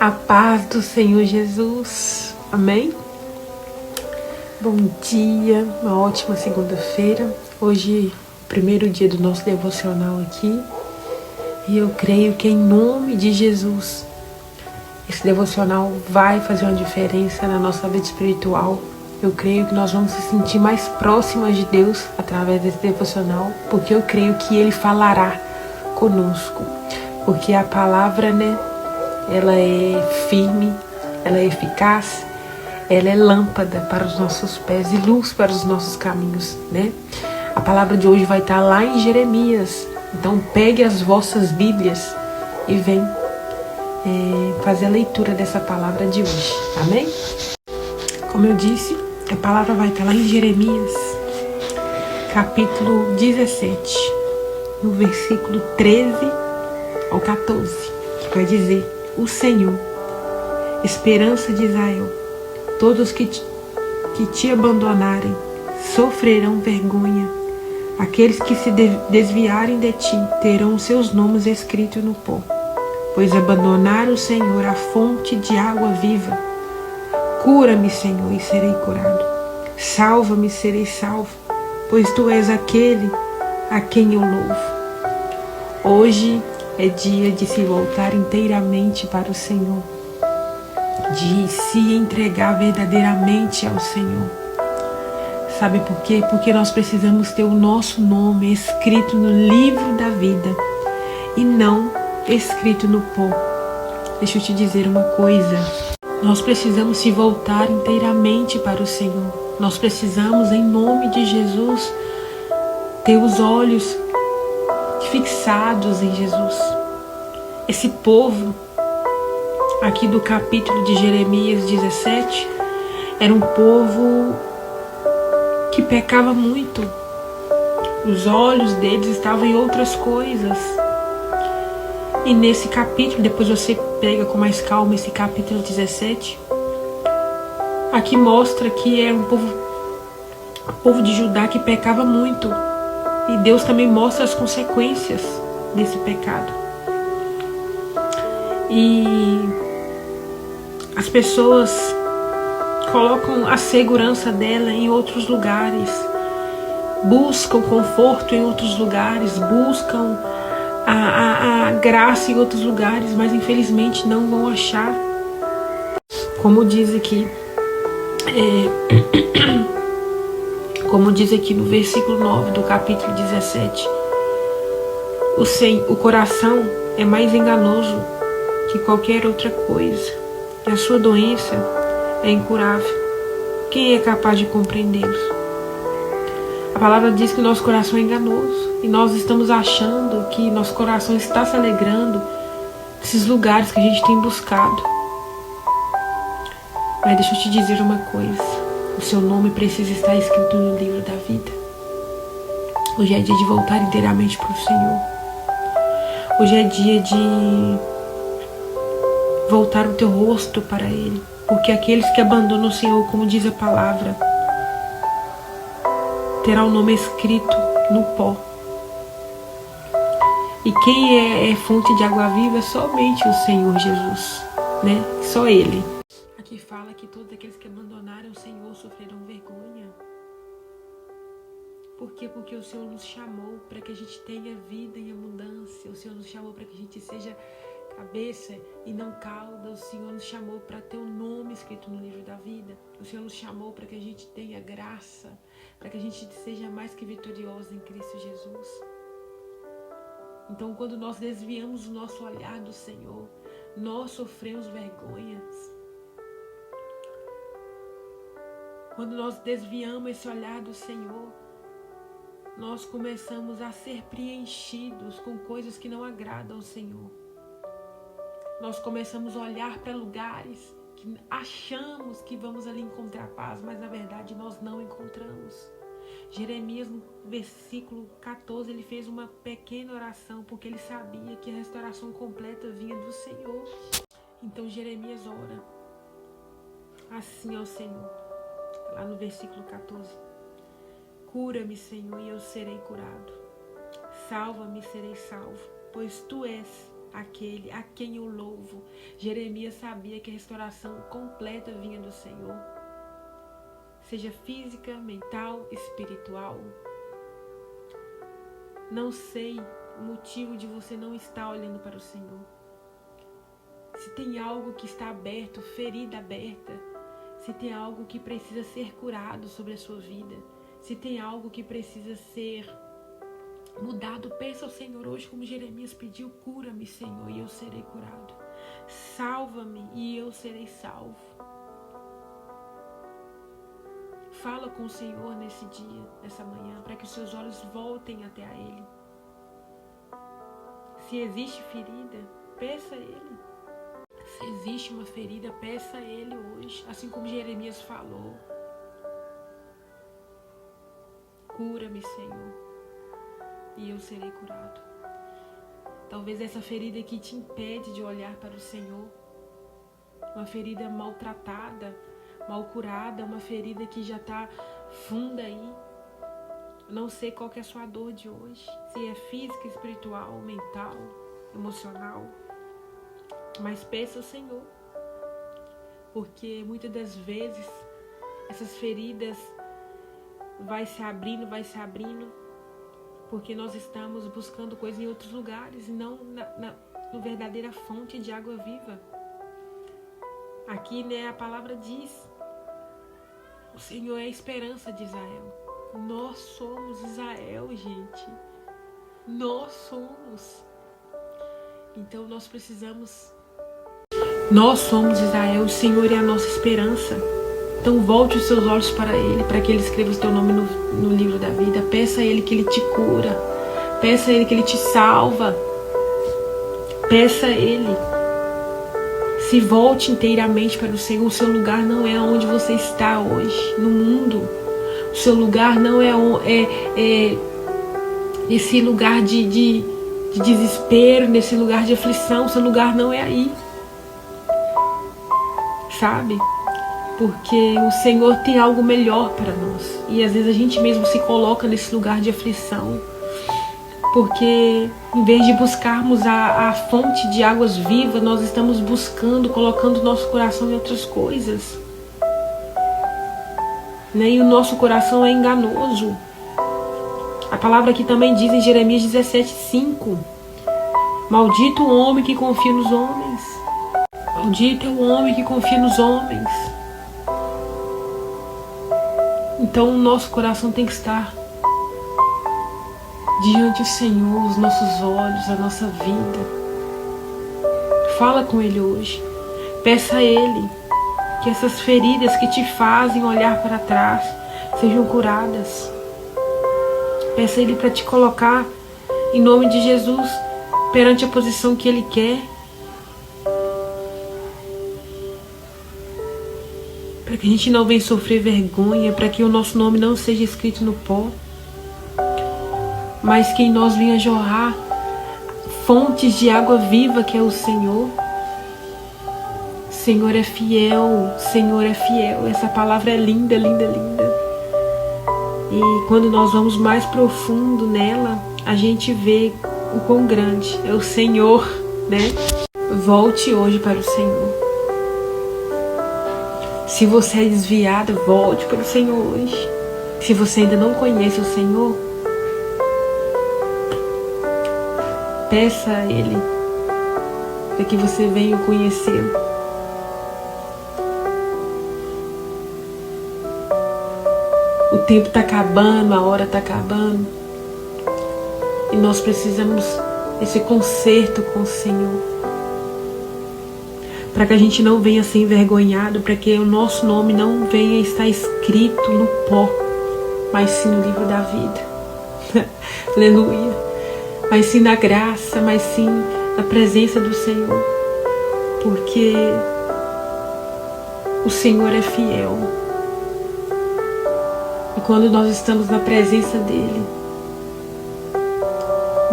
A paz do Senhor Jesus, amém? Bom dia, uma ótima segunda-feira. Hoje, o primeiro dia do nosso devocional aqui. E eu creio que em nome de Jesus, esse devocional vai fazer uma diferença na nossa vida espiritual. Eu creio que nós vamos se sentir mais próximas de Deus através desse devocional, porque eu creio que Ele falará conosco. Porque a palavra, ela é firme, ela é eficaz, ela é lâmpada para os nossos pés e luz para os nossos caminhos, A palavra de hoje vai estar lá em Jeremias. Então pegue as vossas Bíblias e vem fazer a leitura dessa palavra de hoje, amém? Como eu disse, a palavra vai estar lá em Jeremias, capítulo 17, no versículo 13 ao 14, que vai dizer: o Senhor, esperança de Israel, todos que te abandonarem sofrerão vergonha. Aqueles que se desviarem de ti terão os seus nomes escritos no pó, pois abandonaram o Senhor, a fonte de água viva. Cura-me, Senhor, e serei curado. Salva-me, serei salvo, pois tu és aquele a quem eu louvo. Hoje é dia de se voltar inteiramente para o Senhor, de se entregar verdadeiramente ao Senhor. Sabe por quê? Porque nós precisamos ter o nosso nome escrito no livro da vida e não escrito no pó. Deixa eu te dizer uma coisa. Nós precisamos se voltar inteiramente para o Senhor. Nós precisamos, em nome de Jesus, ter os olhos fixados em Jesus. Esse povo aqui do capítulo de Jeremias 17 era um povo que pecava muito. Os olhos deles estavam em outras coisas. E nesse capítulo, depois você pega com mais calma esse capítulo 17, aqui mostra que é o povo de Judá que pecava muito. E Deus também mostra as consequências desse pecado. E as pessoas colocam a segurança dela em outros lugares, buscam conforto em outros lugares, buscam a graça em outros lugares, mas infelizmente não vão achar. Como diz aqui, no versículo 9 do capítulo 17, o coração é mais enganoso que qualquer outra coisa, e a sua doença é incurável. Quem é capaz de compreendê-los? A palavra diz que o nosso coração é enganoso e nós estamos achando que nosso coração está se alegrando desses lugares que a gente tem buscado. Mas deixa eu te dizer uma coisa: o seu nome precisa estar escrito no livro da vida. Hoje é dia de voltar inteiramente para o Senhor. Hoje é dia de voltar o teu rosto para Ele. Porque aqueles que abandonam o Senhor, como diz a palavra, terá o nome escrito no pó. E quem é fonte de água viva é somente o Senhor Jesus, Só Ele. Aqui fala que todos aqueles que abandonaram o Senhor sofrerão vergonha. Por quê? Porque o Senhor nos chamou para que a gente tenha vida em abundância. O Senhor nos chamou para que a gente seja cabeça e não cauda. O Senhor nos chamou para ter o nome escrito no livro da vida. O Senhor nos chamou para que a gente tenha graça, para que a gente seja mais que vitoriosa em Cristo Jesus. Então, quando nós desviamos o nosso olhar do Senhor, nós sofremos vergonhas. Quando nós desviamos esse olhar do Senhor, nós começamos a ser preenchidos com coisas que não agradam ao Senhor. Nós começamos a olhar para lugares que achamos que vamos ali encontrar paz, mas na verdade nós não encontramos. Jeremias, no versículo 14, ele fez uma pequena oração, porque ele sabia que a restauração completa vinha do Senhor. Então Jeremias ora assim ao Senhor, lá no versículo 14: cura-me, Senhor, e eu serei curado. Salva-me e serei salvo, pois tu és aquele a quem eu louvo. Jeremias sabia que a restauração completa vinha do Senhor, seja física, mental, espiritual. Não sei o motivo de você não estar olhando para o Senhor. Se tem algo que está aberto, ferida aberta, se tem algo que precisa ser curado sobre a sua vida, se tem algo que precisa ser mudado, peça ao Senhor hoje, como Jeremias pediu: cura-me, Senhor, e eu serei curado. Salva-me e eu serei salvo. Fala com o Senhor nesse dia, nessa manhã, para que os seus olhos voltem até a Ele. Se existe ferida, peça a Ele. Se existe uma ferida, peça a Ele hoje, assim como Jeremias falou: cura-me, Senhor, e eu serei curado. Talvez essa ferida que te impede de olhar para o Senhor, uma ferida maltratada, mal curada, uma ferida que já está funda aí. Não sei qual que é a sua dor de hoje, se é física, espiritual, mental, emocional, mas peça ao Senhor, porque muitas das vezes essas feridas vai se abrindo, porque nós estamos buscando coisas em outros lugares e não na verdadeira fonte de água viva. Aqui, né, a palavra diz: o Senhor é a esperança de Israel. Nós somos Israel, gente. Nós somos. Então nós precisamos. Nós somos Israel, o Senhor é a nossa esperança. Então volte os seus olhos para Ele, para que Ele escreva o teu nome no livro da vida. Peça a Ele que Ele te cura. Peça a Ele que Ele te salva. Peça a Ele. Se volte inteiramente para o Senhor. O seu lugar não é onde você está hoje, no mundo. O seu lugar não é esse lugar de desespero, nesse lugar de aflição. O seu lugar não é aí. Sabe? Porque o Senhor tem algo melhor para nós. E às vezes a gente mesmo se coloca nesse lugar de aflição. Porque em vez de buscarmos a fonte de águas vivas, nós estamos buscando, colocando nosso coração em outras coisas. E o nosso coração é enganoso. A palavra aqui também diz em Jeremias 17:5: maldito o homem que confia nos homens. Maldito é o homem que confia nos homens. Então o nosso coração tem que estar diante do Senhor, os nossos olhos, a nossa vida. Fala com Ele hoje. Peça a Ele que essas feridas que te fazem olhar para trás sejam curadas. Peça a Ele para te colocar, em nome de Jesus, perante a posição que Ele quer. Para que a gente não venha sofrer vergonha, para que o nosso nome não seja escrito no pó, mas que em nós venha jorrar fontes de água viva, que é o Senhor. Senhor é fiel, Senhor é fiel. Essa palavra é linda, linda, linda. E quando nós vamos mais profundo nela, a gente vê o quão grande é o Senhor, né? Volte hoje para o Senhor. Se você é desviado, volte para o Senhor hoje. Se você ainda não conhece o Senhor, peça a Ele para que você venha conhecê-lo. O tempo está acabando, a hora está acabando. E nós precisamos desse conserto com o Senhor. Para que a gente não venha ser envergonhado, para que o nosso nome não venha estar escrito no pó, mas sim no livro da vida. Aleluia. Mas sim na graça, mas sim na presença do Senhor. Porque o Senhor é fiel. E quando nós estamos na presença dEle,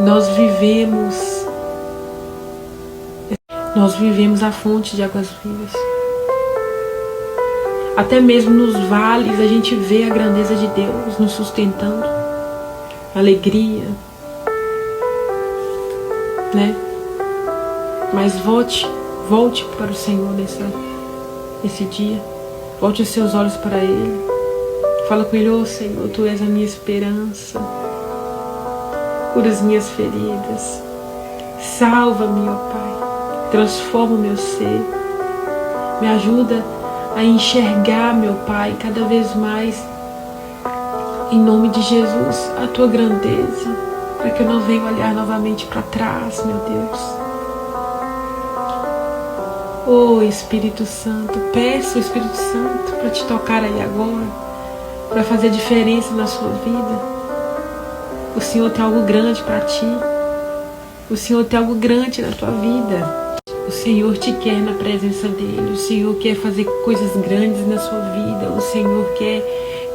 nós vivemos a fonte de águas vivas. Até mesmo nos vales a gente vê a grandeza de Deus nos sustentando, alegria, né? Mas volte para o Senhor nesse dia. Volte os seus olhos para Ele. Fala com Ele: Senhor, Tu és a minha esperança. Cura as minhas feridas. Salva-me, Pai. Transforma o meu ser. Me ajuda a enxergar, meu Pai, cada vez mais, em nome de Jesus, a Tua grandeza, para que eu não venha olhar novamente para trás, meu Deus. Espírito Santo, peço ao Espírito Santo para te tocar aí agora, para fazer diferença na sua vida. O Senhor tem algo grande para ti. O Senhor tem algo grande na tua vida. O Senhor te quer na presença dEle. O Senhor quer fazer coisas grandes na sua vida. O Senhor quer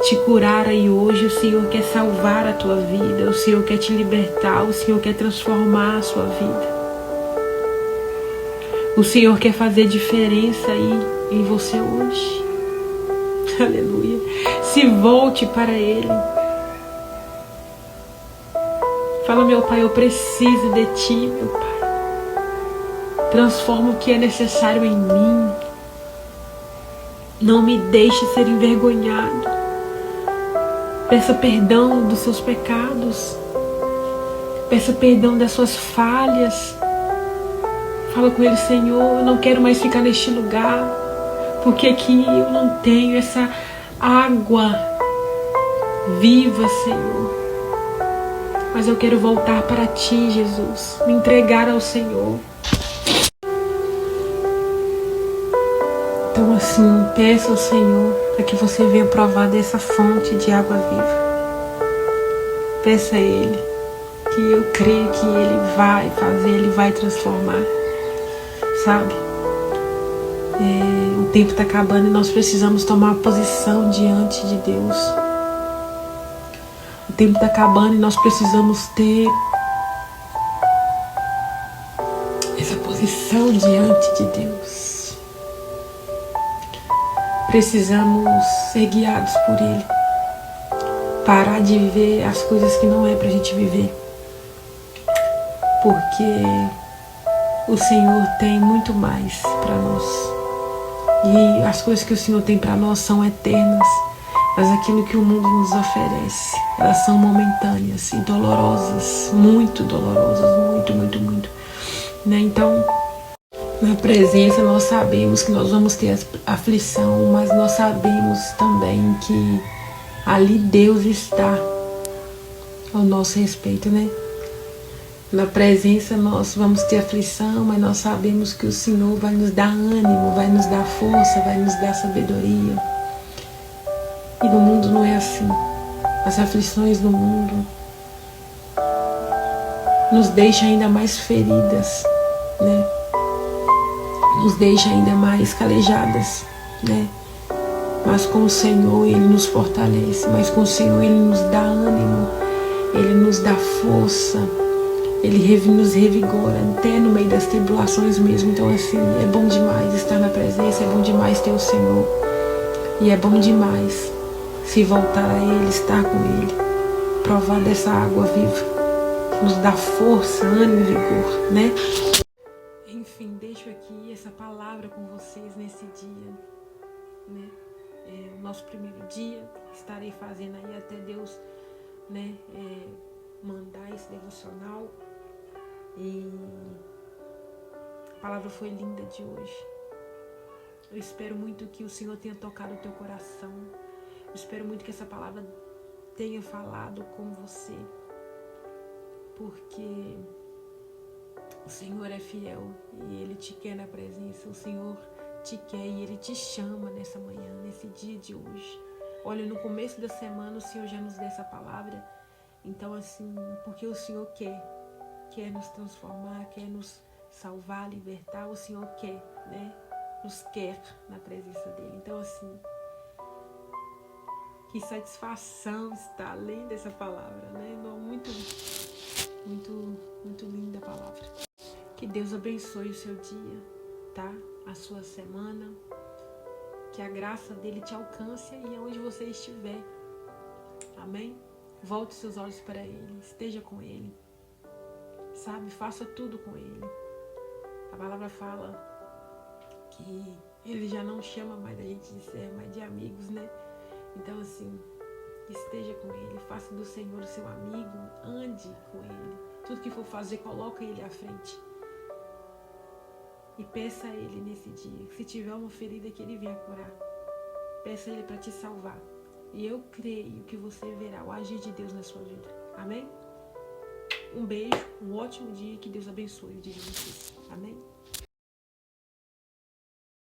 te curar aí hoje. O Senhor quer salvar a tua vida. O Senhor quer te libertar. O Senhor quer transformar a sua vida. O Senhor quer fazer diferença aí em você hoje. Aleluia. Se volte para Ele. Fala: meu Pai, eu preciso de Ti, meu Pai. Transforma o que é necessário em mim. Não me deixe ser envergonhado. Peça perdão dos seus pecados. Peça perdão das suas falhas. Fala com Ele: Senhor, eu não quero mais ficar neste lugar, porque aqui eu não tenho essa água viva, Senhor. Mas eu quero voltar para Ti, Jesus. Me entregar ao Senhor. Então assim, peça ao Senhor para que você venha provar dessa fonte de água viva. Peça a Ele, que eu creio que Ele vai fazer, Ele vai transformar. Sabe? O tempo está acabando e nós precisamos tomar uma posição diante de Deus. O tempo está acabando e nós precisamos ter essa posição diante de Deus. Precisamos ser guiados por Ele. Parar de viver as coisas que não é pra gente viver. Porque o Senhor tem muito mais para nós. E as coisas que o Senhor tem para nós são eternas. Mas aquilo que o mundo nos oferece, elas são momentâneas e dolorosas. Muito dolorosas. Muito. Né? Então, na presença nós sabemos que nós vamos ter aflição. Mas nós sabemos também que ali Deus está ao nosso respeito, né? Na presença nós vamos ter aflição, mas nós sabemos que o Senhor vai nos dar ânimo, vai nos dar força, vai nos dar sabedoria. E no mundo não é assim. As aflições do mundo nos deixam ainda mais feridas, né? Nos deixam ainda mais calejadas, né? Mas com o Senhor Ele nos fortalece, mas com o Senhor Ele nos dá ânimo, Ele nos dá força. Ele nos revigora até no meio das tribulações mesmo. Então assim, é bom demais estar na presença, é bom demais ter o Senhor. E é bom demais se voltar a Ele, estar com Ele, provar dessa água viva, nos dá força, ânimo e vigor, né? Enfim, deixo aqui essa palavra com vocês nesse dia, né? O nosso primeiro dia, estarei fazendo aí até Deus, né, mandar esse devocional. E a palavra foi linda de hoje. Eu espero muito que o Senhor tenha tocado o teu coração. Eu espero muito que essa palavra tenha falado com você, porque o Senhor é fiel e Ele te quer na presença. O Senhor te quer e Ele te chama nessa manhã, nesse dia de hoje. Olha, no começo da semana o Senhor já nos deu essa palavra. Então assim, porque o Senhor quer nos transformar, quer nos salvar, libertar. O Senhor quer, né? Nos quer na presença dEle. Então assim, que satisfação está além dessa palavra, né? Muito linda a palavra. Que Deus abençoe o seu dia, tá? A sua semana. Que a graça dele te alcance aí onde você estiver. Amém? Volte seus olhos para Ele, esteja com Ele, sabe? Faça tudo com Ele. A palavra fala que ele já não chama mais a gente de servo, mas de amigos, né? Então, assim, esteja com ele, faça do Senhor o seu amigo, ande com ele. Tudo que for fazer, coloca ele à frente. E peça a ele nesse dia, se tiver uma ferida, que ele venha curar. Peça a ele para te salvar. E eu creio que você verá o agir de Deus na sua vida. Amém? Um beijo, um ótimo dia e que Deus abençoe o dia de vocês. Amém?